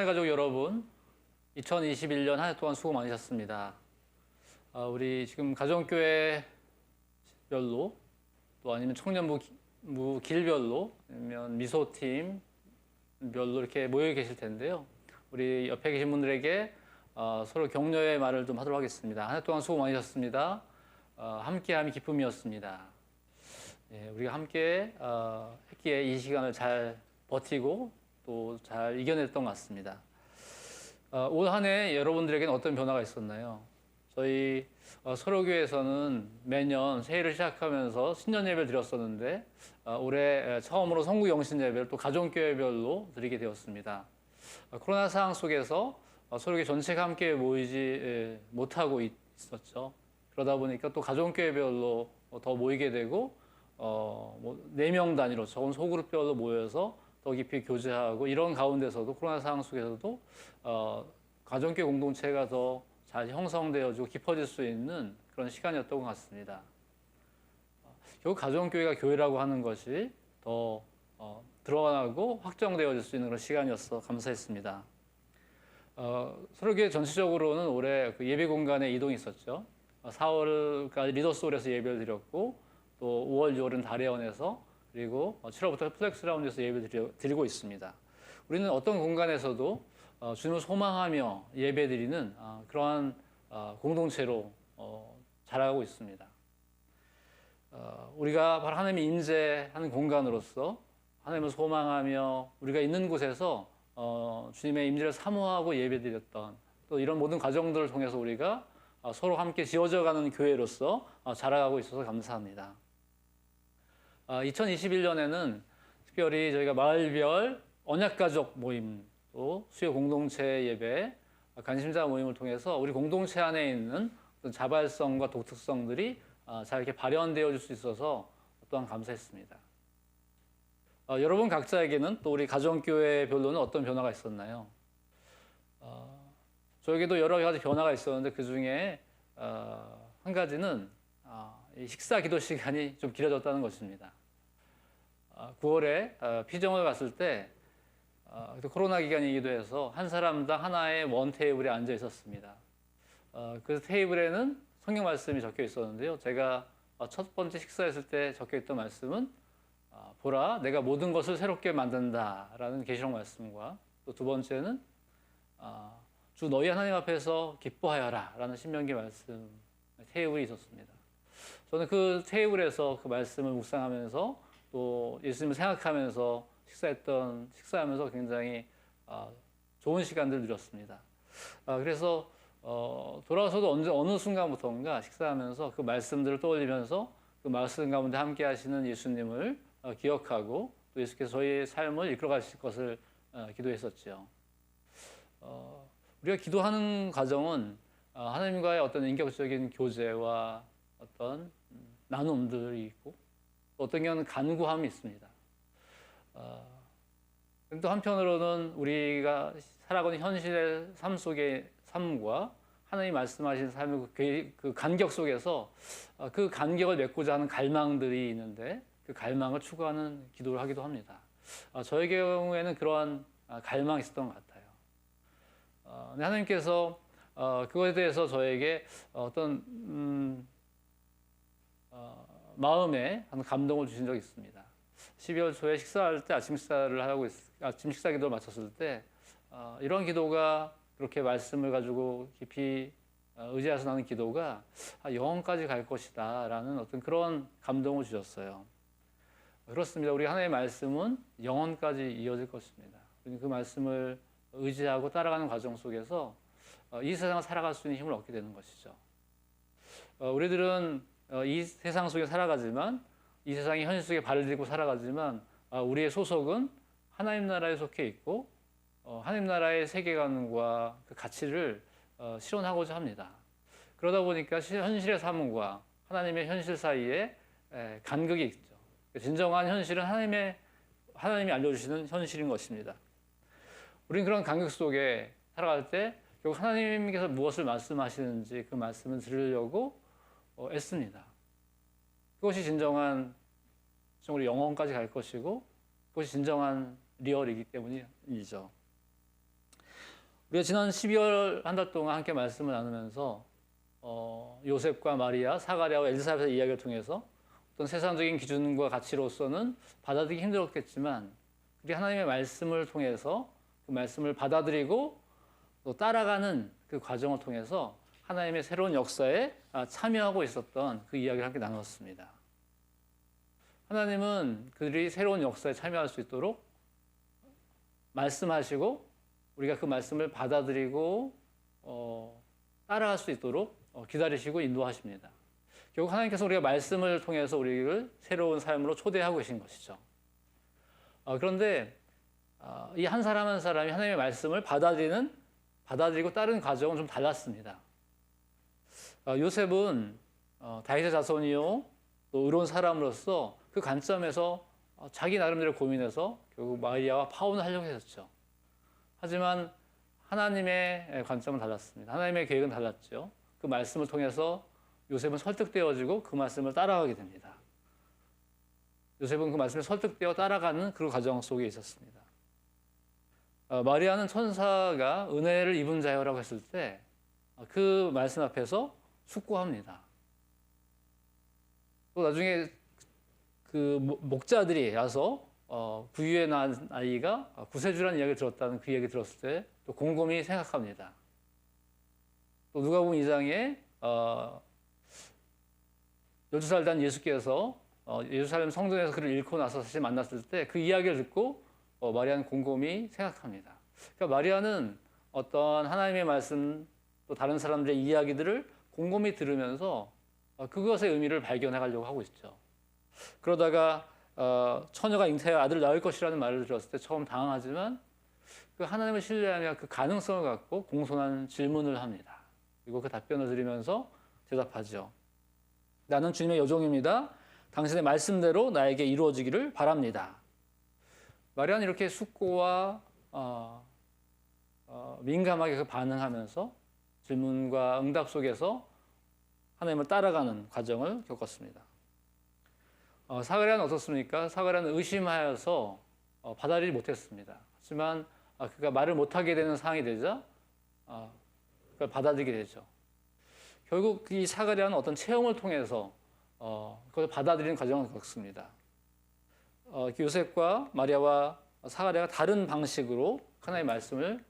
하늘 가족 여러분, 2021년 한 해 동안 수고 많으셨습니다. 우리 지금 가정교회별로 또 아니면 청년부 길별로 아니면 미소팀별로 이렇게 모여 계실 텐데요. 우리 옆에 계신 분들에게 서로 격려의 말을 좀 하도록 하겠습니다. 한 해 동안 수고 많으셨습니다. 함께함이 기쁨이었습니다. 우리가 함께 했기에 이 시간을 잘 버티고 또 잘 이겨냈던 것 같습니다. 올 한 해 여러분들에게는 어떤 변화가 있었나요? 저희 서로교회에서는 매년 새해를 시작하면서 신년 예배를 드렸었는데 올해 처음으로 성구 영신 예배를 또 가정교회별로 드리게 되었습니다. 코로나 상황 속에서 서로교회 전체가 함께 모이지 못하고 있었죠. 그러다 보니까 또 가정교회별로 더 모이게 되고 4명 단위로 적은 소그룹별로 모여서 더 깊이 교제하고 이런 가운데서도 코로나 상황 속에서도 가정교회 공동체가 더 잘 형성되어지고 깊어질 수 있는 그런 시간이었던 것 같습니다. 결국 가정교회가 교회라고 하는 것이 더 드러나고 확정되어질 수 있는 그런 시간이었어 감사했습니다. 서로교회 전체적으로는 올해 그 예배 공간에 이동이 있었죠. 4월까지 리더스홀에서 예배를 드렸고 또 5월, 6월은 다래원에서 그리고 7월부터 플렉스 라운드에서 예배를 드리고 있습니다. 우리는 어떤 공간에서도 주님을 소망하며 예배드리는 그러한 공동체로 자라고 있습니다. 우리가 바로 하나님의 임재하는 공간으로서 하나님을 소망하며 우리가 있는 곳에서 주님의 임재를 사모하고 예배드렸던 또 이런 모든 과정들을 통해서 우리가 서로 함께 지어져가는 교회로서 자라가고 있어서 감사합니다. 2021년에는 특별히 저희가 마을별 언약가족 모임 또 수요 공동체 예배, 관심자 모임을 통해서 우리 공동체 안에 있는 어떤 자발성과 독특성들이 잘 이렇게 발현되어질 수 있어서 또한 감사했습니다. 여러분 각자에게는 또 우리 가정교회별로는 어떤 변화가 있었나요? 저에게도 여러 가지 변화가 있었는데 그 중에 한 가지는 이 식사 기도 시간이 좀 길어졌다는 것입니다. 9월에 피정을 갔을 때 코로나 기간이기도 해서 한 사람당 하나의 원 테이블에 앉아 있었습니다. 그 테이블에는 성경 말씀이 적혀 있었는데요. 제가 첫 번째 식사했을 때 적혀 있던 말씀은 보라 내가 모든 것을 새롭게 만든다라는 계시록 말씀과 또 두 번째는 주 너희 하나님 앞에서 기뻐하여라 라는 신명기 말씀 테이블이 있었습니다. 저는 그 테이블에서 그 말씀을 묵상하면서 또 예수님을 생각하면서 식사하면서 굉장히 좋은 시간들을 누렸습니다. 그래서 돌아와서도 어느 순간부터인가 식사하면서 그 말씀들을 떠올리면서 그 말씀 가운데 함께 하시는 예수님을 기억하고 또 예수께서 저희의 삶을 이끌어 가실 것을 기도했었죠. 우리가 기도하는 과정은 하나님과의 어떤 인격적인 교제와 어떤 나눔들이 있고 어떤 경우는 간구함이 있습니다. 또 한편으로는 우리가 살아가는 현실의 삶 속의 삶과 하나님이 말씀하신 삶의 그 간격 속에서 그 간격을 맺고자 하는 갈망들이 있는데 그 갈망을 추구하는 기도를 하기도 합니다. 저의 경우에는 그러한 갈망이 있었던 것 같아요. 하나님께서 그것에 대해서 저에게 어떤 마음에 감동을 주신 적이 있습니다. 12월 초에 식사할 때 아침 식사 기도를 마쳤을 때 이런 기도가 그렇게 말씀을 가지고 깊이 의지해서 나는 기도가 영원까지 갈 것이다 라는 어떤 그런 감동을 주셨어요. 그렇습니다. 우리 하나님의 말씀은 영원까지 이어질 것입니다. 그 말씀을 의지하고 따라가는 과정 속에서 이 세상을 살아갈 수 있는 힘을 얻게 되는 것이죠. 우리들은 이 세상 속에 살아가지만 이 세상의 현실 속에 발을 들고 살아가지만 우리의 소속은 하나님 나라에 속해 있고 하나님 나라의 세계관과 그 가치를 실현하고자 합니다. 그러다 보니까 현실의 삶과 하나님의 현실 사이에 간극이 있죠. 진정한 현실은 하나님이 알려주시는 현실인 것입니다. 우리는 그런 간극 속에 살아갈 때 결국 하나님께서 무엇을 말씀하시는지 그 말씀을 들으려고 애씁니다. 그것이 진정한 우리 영혼까지 갈 것이고 그것이 진정한 리얼이기 때문이죠. 우리가 지난 12월 한 달 동안 함께 말씀을 나누면서 요셉과 마리아, 사가랴와 엘리사벳의 이야기를 통해서 어떤 세상적인 기준과 가치로서는 받아들이기 힘들었겠지만 우리 하나님의 말씀을 통해서 그 말씀을 받아들이고 또 따라가는 그 과정을 통해서 하나님의 새로운 역사에 참여하고 있었던 그 이야기를 함께 나눴습니다. 하나님은 그들이 새로운 역사에 참여할 수 있도록 말씀하시고 우리가 그 말씀을 받아들이고 따라갈 수 있도록 기다리시고 인도하십니다. 결국 하나님께서 우리가 말씀을 통해서 우리를 새로운 삶으로 초대하고 계신 것이죠. 그런데 이 한 사람 한 사람이 하나님의 말씀을 받아들이고 따르는 과정은 좀 달랐습니다. 요셉은 다윗의 자손이요 또 의로운 사람으로서 그 관점에서 자기 나름대로 고민해서 결국 마리아와 파혼을 하려고 했었죠. 하지만 하나님의 관점은 달랐습니다. 하나님의 계획은 달랐죠. 그 말씀을 통해서 요셉은 설득되어지고 그 말씀을 따라가게 됩니다. 요셉은 그 말씀에 설득되어 따라가는 그 과정 속에 있었습니다. 마리아는 천사가 은혜를 입은 자여라고 했을 때 그 말씀 앞에서 숙고합니다. 또 나중에 그 목자들이 와서 구유에 낳은 아이가 구세주라는 이야기를 들었다는 그 얘기 들었을 때 또 곰곰이 생각합니다. 또 누가복음 2장에 12살 된 예수께서 예루살렘 성전에서 그를 잃고 나서 다시 만났을 때 그 이야기를 듣고 마리아는 곰곰이 생각합니다. 그러니까 마리아는 어떤 하나님의 말씀 또 다른 사람들의 이야기들을 곰곰이 들으면서 그것의 의미를 발견해 가려고 하고 있죠. 그러다가 처녀가 잉태하여 아들을 낳을 것이라는 말을 들었을 때 처음 당황하지만 그 하나님을 신뢰하며 그 가능성을 갖고 공손한 질문을 합니다. 그리고 그 답변을 들으면서 대답하죠. 나는 주님의 여종입니다. 당신의 말씀대로 나에게 이루어지기를 바랍니다. 마리아는 이렇게 숙고와 민감하게 반응하면서 질문과 응답 속에서 하나님을 따라가는 과정을 겪었습니다. 사가랴는 어떻습니까? 사가랴는 의심하여서 받아들이지 못했습니다. 하지만 그가 말을 못하게 되는 상황이 되자 그걸 받아들이게 되죠. 결국 이 사가랴는 어떤 체험을 통해서 그걸 받아들이는 과정을 겪습니다. 요셉과 마리아와 사가랴가 다른 방식으로 하나님의 말씀을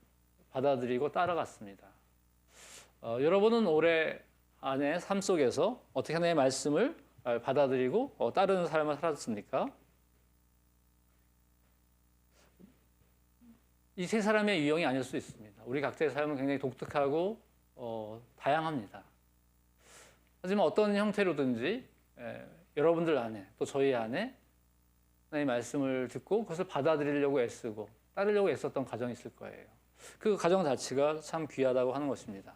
받아들이고 따라갔습니다. 여러분은 올해 안에 삶 속에서 어떻게 하나님의 말씀을 받아들이고 따르는 삶을 살았습니까? 이 세 사람의 유형이 아닐 수 있습니다. 우리 각자의 삶은 굉장히 독특하고 다양합니다. 하지만 어떤 형태로든지 여러분들 안에 또 저희 안에 하나님의 말씀을 듣고 그것을 받아들이려고 애쓰고 따르려고 애썼던 과정이 있을 거예요. 그 과정 자체가 참 귀하다고 하는 것입니다.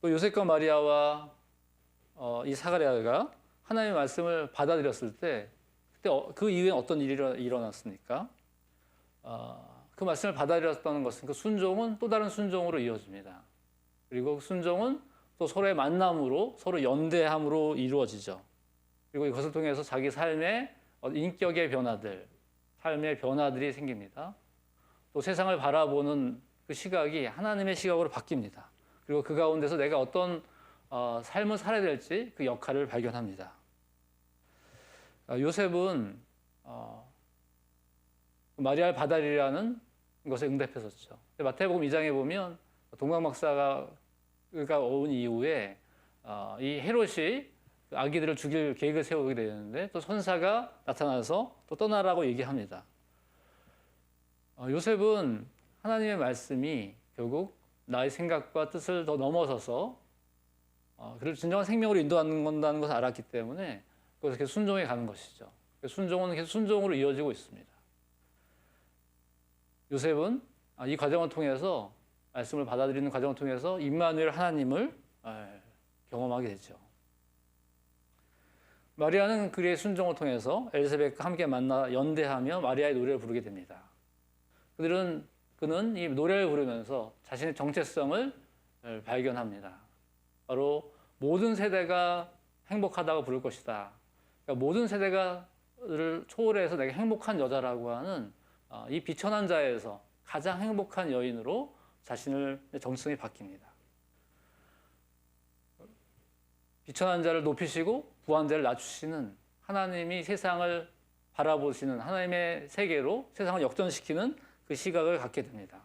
또 요셉과 마리아와 이 사가랴가 하나님의 말씀을 받아들였을 때 그때 그 이후에 어떤 일이 일어났습니까? 그 말씀을 받아들였다는 것은 그 순종은 또 다른 순종으로 이어집니다. 그리고 그 순종은 또 서로의 만남으로 서로 연대함으로 이루어지죠. 그리고 이것을 통해서 자기 삶의 인격의 변화들, 삶의 변화들이 생깁니다. 또 세상을 바라보는 그 시각이 하나님의 시각으로 바뀝니다. 그리고 그 가운데서 내가 어떤 삶을 살아야 될지 그 역할을 발견합니다. 요셉은 마리아를 받아들이라는 것에 응답했었죠. 마태복음 2장에 보면 동강 박사가 온 이후에 이 헤롯이 아기들을 죽일 계획을 세우게 되는데 또 천사가 나타나서 또 떠나라고 얘기합니다. 요셉은 하나님의 말씀이 결국 나의 생각과 뜻을 더 넘어서서 그를 진정한 생명으로 인도한다는 것을 알았기 때문에 그것을 계속 순종해 가는 것이죠. 순종은 계속 순종으로 이어지고 있습니다. 요셉은 이 과정을 통해서 말씀을 받아들이는 과정을 통해서 임마누엘 하나님을 경험하게 되죠. 마리아는 그의 순종을 통해서 엘리사벳과 함께 만나 연대하며 마리아의 노래를 부르게 됩니다. 그는 이 노래를 부르면서 자신의 정체성을 발견합니다. 바로 모든 세대가 행복하다고 부를 것이다. 그러니까 모든 세대가를 초월해서 내가 행복한 여자라고 하는 이 비천한 자에서 가장 행복한 여인으로 자신을 정체성이 바뀝니다. 비천한 자를 높이시고 부한 자를 낮추시는 하나님이 세상을 바라보시는 하나님의 세계로 세상을 역전시키는 그 시각을 갖게 됩니다.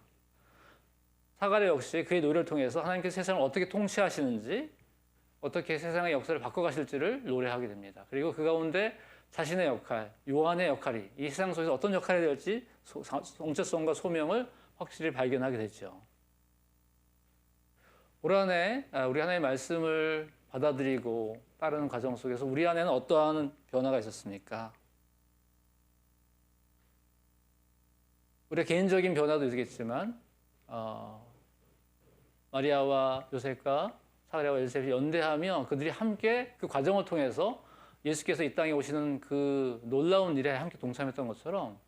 사가랴 역시 그의 노래를 통해서 하나님께서 세상을 어떻게 통치하시는지, 어떻게 세상의 역사를 바꿔가실지를 노래하게 됩니다. 그리고 그 가운데 자신의 역할, 요한의 역할이 이 세상 속에서 어떤 역할이 될지 정체성과 소명을 확실히 발견하게 되죠. 올 한 해 우리 하나님의 말씀을 받아들이고 따르는 과정 속에서 우리 안에는 어떠한 변화가 있었습니까? 우리의 개인적인 변화도 있겠지만 마리아와 요셉과 사가랴와 엘리사벳이 연대하며 그들이 함께 그 과정을 통해서 예수께서 이 땅에 오시는 그 놀라운 일에 함께 동참했던 것처럼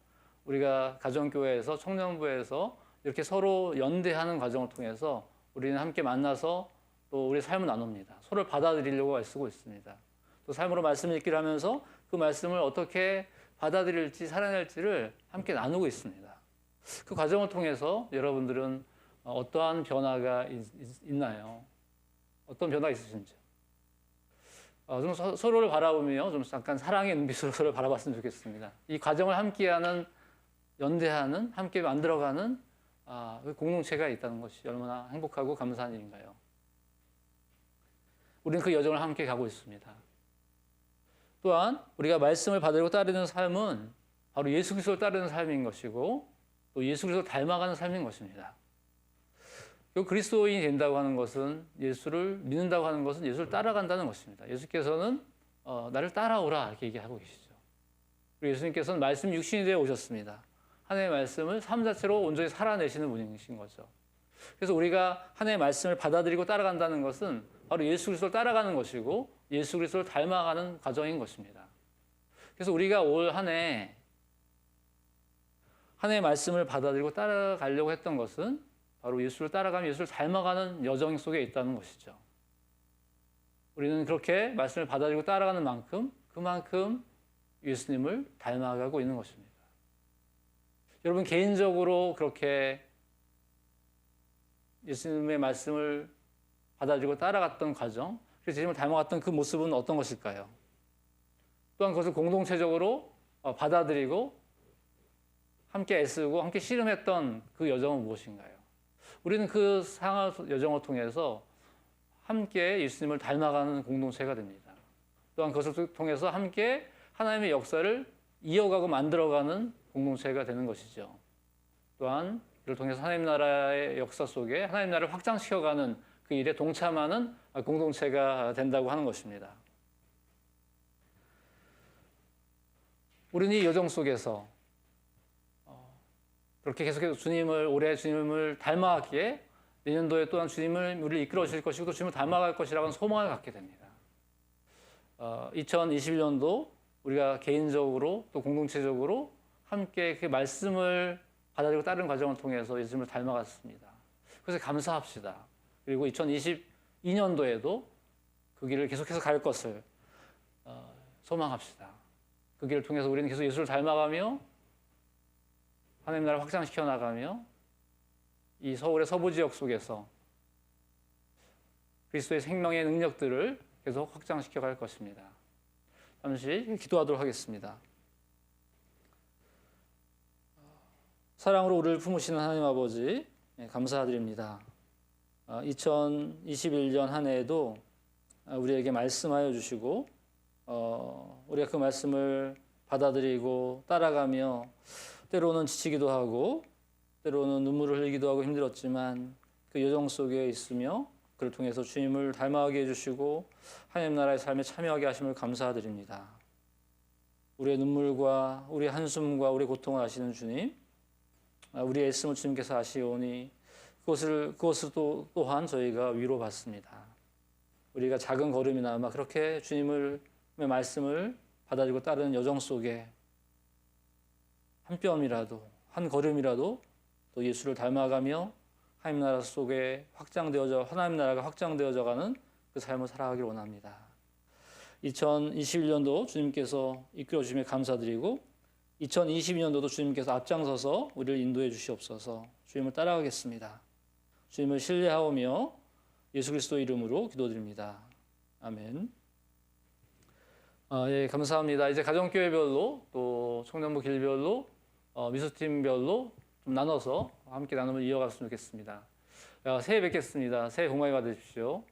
우리가 가정교회에서 청년부에서 이렇게 서로 연대하는 과정을 통해서 우리는 함께 만나서 또 우리의 삶을 나눕니다. 서로를 받아들이려고 애쓰고 있습니다. 또 삶으로 말씀을 읽기를 하면서 그 말씀을 어떻게 받아들일지 살아낼지를 함께 나누고 있습니다. 그 과정을 통해서 여러분들은 어떠한 변화가 있나요? 어떤 변화가 있으신지요? 좀 서로를 바라보며 좀 잠깐 사랑의 눈빛으로 서로를 바라봤으면 좋겠습니다. 이 과정을 함께하는, 연대하는, 함께 만들어가는 그 공동체가 있다는 것이 얼마나 행복하고 감사한 일인가요? 우리는 그 여정을 함께 가고 있습니다. 또한 우리가 말씀을 받들고 따르는 삶은 바로 예수 그리스도를 따르는 삶인 것이고 또 예수 그리스도를 닮아가는 삶인 것입니다. 그리스도인이 된다고 하는 것은, 예수를 믿는다고 하는 것은 예수를 따라간다는 것입니다. 예수께서는 나를 따라오라 이렇게 얘기하고 계시죠. 그리고 예수님께서는 말씀 육신이 되어 오셨습니다. 하나님의 말씀을 삶 자체로 온전히 살아내시는 분이신 거죠. 그래서 우리가 하나님의 말씀을 받아들이고 따라간다는 것은 바로 예수 그리스도를 따라가는 것이고 예수 그리스도를 닮아가는 과정인 것입니다. 그래서 우리가 올 한 해 하나님의 말씀을 받아들이고 따라가려고 했던 것은 바로 예수를 따라가며 예수를 닮아가는 여정 속에 있다는 것이죠. 우리는 그렇게 말씀을 받아들이고 따라가는 만큼 그만큼 예수님을 닮아가고 있는 것입니다. 여러분 개인적으로 그렇게 예수님의 말씀을 받아들이고 따라갔던 과정, 그래서 예수님을 닮아갔던 그 모습은 어떤 것일까요? 또한 그것을 공동체적으로 받아들이고 함께 애쓰고 함께 씨름했던 그 여정은 무엇인가요? 우리는 그 여정을 통해서 함께 예수님을 닮아가는 공동체가 됩니다. 또한 그것을 통해서 함께 하나님의 역사를 이어가고 만들어가는 공동체가 되는 것이죠. 또한 이를 통해서 하나님 나라의 역사 속에 하나님 나라를 확장시켜가는 그 일에 동참하는 공동체가 된다고 하는 것입니다. 우리는 이 여정 속에서 그렇게 계속해서 올해 주님을 닮아가기에 내년도에 또한 주님을 우리를 이끌어 주실 것이고 또 주님을 닮아갈 것이라는 소망을 갖게 됩니다. 2021년도 우리가 개인적으로 또 공동체적으로 함께 그 말씀을 받아들이고 따르는 과정을 통해서 예수님을 닮아갔습니다. 그래서 감사합시다. 그리고 2022년도에도 그 길을 계속해서 갈 것을 소망합시다. 그 길을 통해서 우리는 계속 예수를 닮아가며 하나님 나라를 확장시켜 나가며 이 서울의 서부 지역 속에서 그리스도의 생명의 능력들을 계속 확장시켜 갈 것입니다. 잠시 기도하도록 하겠습니다. 사랑으로 우리를 품으시는 하나님 아버지 감사드립니다. 2021년 한 해에도 우리에게 말씀하여 주시고 우리가 그 말씀을 받아들이고 따라가며 때로는 지치기도 하고 때로는 눈물을 흘리기도 하고 힘들었지만 그 여정 속에 있으며 그를 통해서 주님을 닮아가게 해주시고 하나님 나라의 삶에 참여하게 하심을 감사드립니다. 우리의 눈물과 우리의 한숨과 우리의 고통을 아시는 주님, 우리의 애씀을 주님께서 아시오니 그것을 또한 저희가 위로받습니다. 우리가 작은 걸음이나마 그렇게 주님의 말씀을 받아들이고 따르는 여정 속에 한 뼘이라도, 한 걸음이라도 또 예수를 닮아가며 하나님 나라 속에 하나님 나라가 확장되어져 가는 그 삶을 살아가길 원합니다. 2021년도 주님께서 이끌어 주심에 감사드리고 2022년도도 주님께서 앞장서서 우리를 인도해 주시옵소서. 주님을 따라가겠습니다. 주님을 신뢰하오며 예수 그리스도 이름으로 기도드립니다. 아멘. 예, 감사합니다. 이제 가정교회별로 또 청년부 길별로 미소팀별로 좀 나눠서 함께 나눔을 이어갔으면 좋겠습니다. 새해 뵙겠습니다. 새해 복 많이 받으십시오.